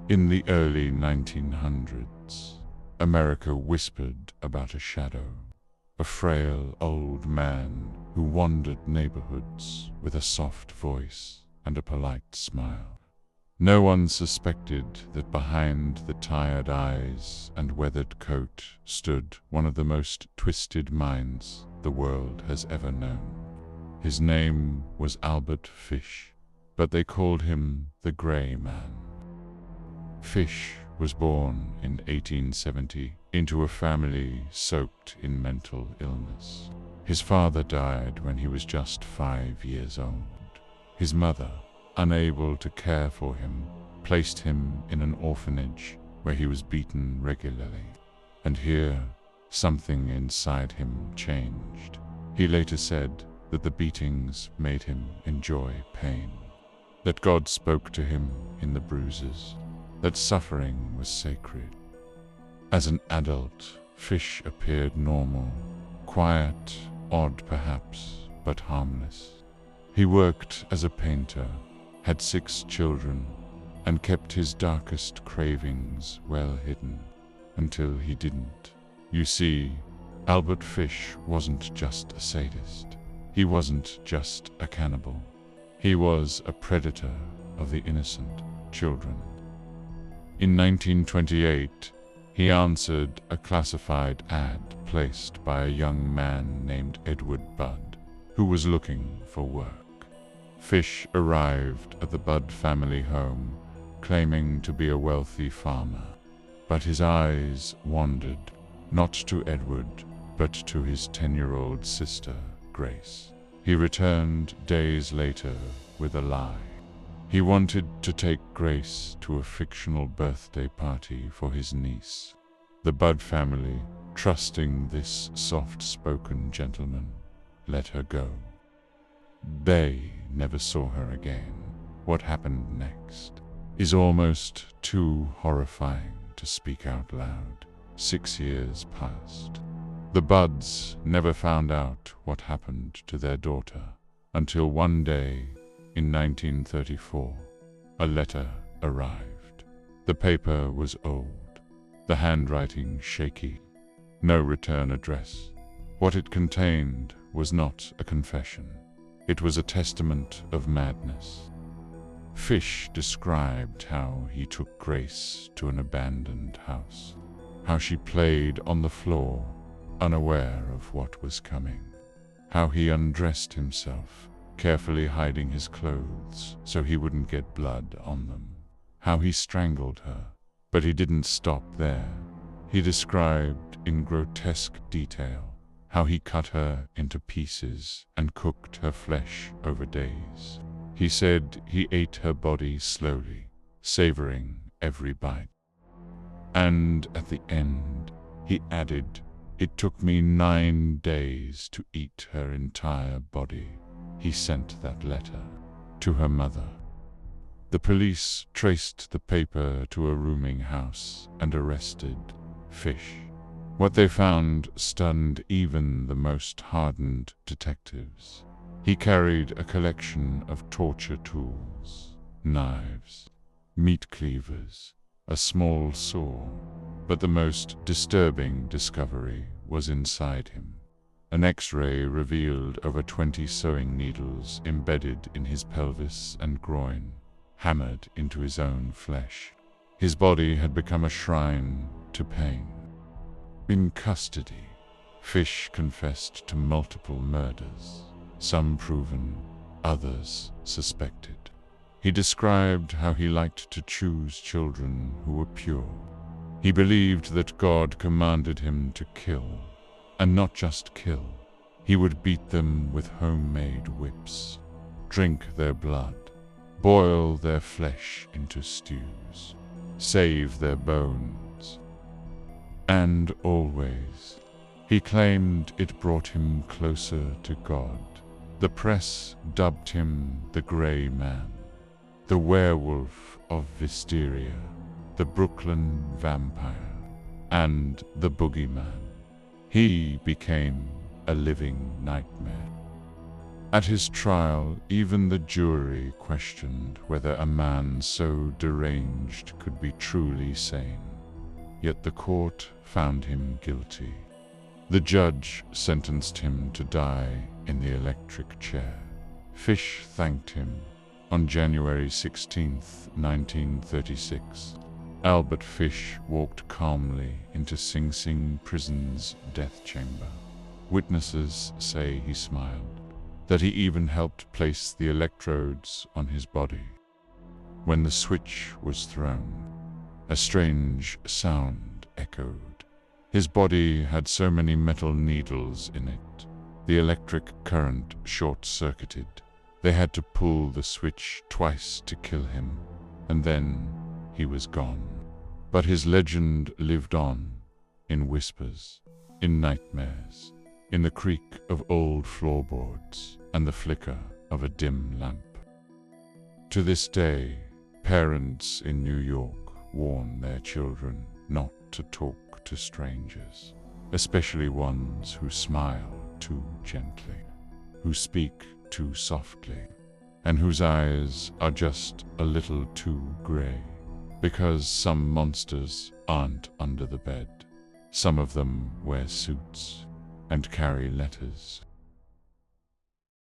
In the early 1900s, America whispered about a shadow, a frail old man who wandered neighborhoods with a soft voice and a polite smile. No one suspected that behind the tired eyes and weathered coat stood one of the most twisted minds the world has ever known. His name was Albert Fish, but they called him the Gray Man. Fish was born in 1870 into a family soaked in mental illness. His father died when he was just 5 years old. His mother, unable to care for him, placed him in an orphanage where he was beaten regularly. And here, something inside him changed. He later said that the beatings made him enjoy pain, that God spoke to him in the bruises, that suffering was sacred. As an adult, Fish appeared normal, quiet, odd perhaps, but harmless. He worked as a painter, had 6 children, and kept his darkest cravings well hidden, until he didn't. You see, Albert Fish wasn't just a sadist. He wasn't just a cannibal. He was a predator of the innocent children. In 1928, he answered a classified ad placed by a young man named Edward Budd, who was looking for work. Fish arrived at the Budd family home, claiming to be a wealthy farmer. But his eyes wandered, not to Edward, but to his 10-year-old sister, Grace. He returned days later with a lie. He wanted to take Grace to a fictional birthday party for his niece. The Budd family, trusting this soft-spoken gentleman, let her go. They never saw her again. What happened next is almost too horrifying to speak out loud. 6 years passed. The Budds never found out what happened to their daughter until one day in 1934, a letter arrived. The paper was old, the handwriting shaky, no return address. What it contained was not a confession. It was a testament of madness. Fish described how he took Grace to an abandoned house, how she played on the floor, unaware of what was coming, how he undressed himself, carefully hiding his clothes so he wouldn't get blood on them, how he strangled her. But he didn't stop there. He described in grotesque detail how he cut her into pieces and cooked her flesh over days. He said he ate her body slowly, savoring every bite. And at the end, he added, "It took me 9 days to eat her entire body." He sent that letter to her mother. The police traced the paper to a rooming house and arrested Fish. What they found stunned even the most hardened detectives. He carried a collection of torture tools, knives, meat cleavers, a small saw, but the most disturbing discovery was inside him. An X-ray revealed over 20 sewing needles embedded in his pelvis and groin, hammered into his own flesh. His body had become a shrine to pain. In custody, Fish confessed to multiple murders, some proven, others suspected. He described how he liked to choose children who were pure. He believed that God commanded him to kill, and not just kill. He would beat them with homemade whips, drink their blood, boil their flesh into stews, save their bones. And always, he claimed it brought him closer to God. The press dubbed him the Gray Man, the werewolf of Wisteria, the Brooklyn vampire, and the boogeyman. He became a living nightmare. At his trial, even the jury questioned whether a man so deranged could be truly sane. Yet the court found him guilty. The judge sentenced him to die in the electric chair. Fish thanked him. On January 16, 1936, Albert Fish walked calmly into Sing Sing prison's death chamber. Witnesses say he smiled, that he even helped place the electrodes on his body. When the switch was thrown, a strange sound echoed. His body had so many metal needles in it. The electric current short-circuited. They had to pull the switch twice to kill him, and then he was gone. But his legend lived on, in whispers, in nightmares, in the creak of old floorboards and the flicker of a dim lamp. To this day, parents in New York warn their children not to talk to strangers, especially ones who smile too gently, who speak too softly, and whose eyes are just a little too gray, because some monsters aren't under the bed. Some of them wear suits and carry letters.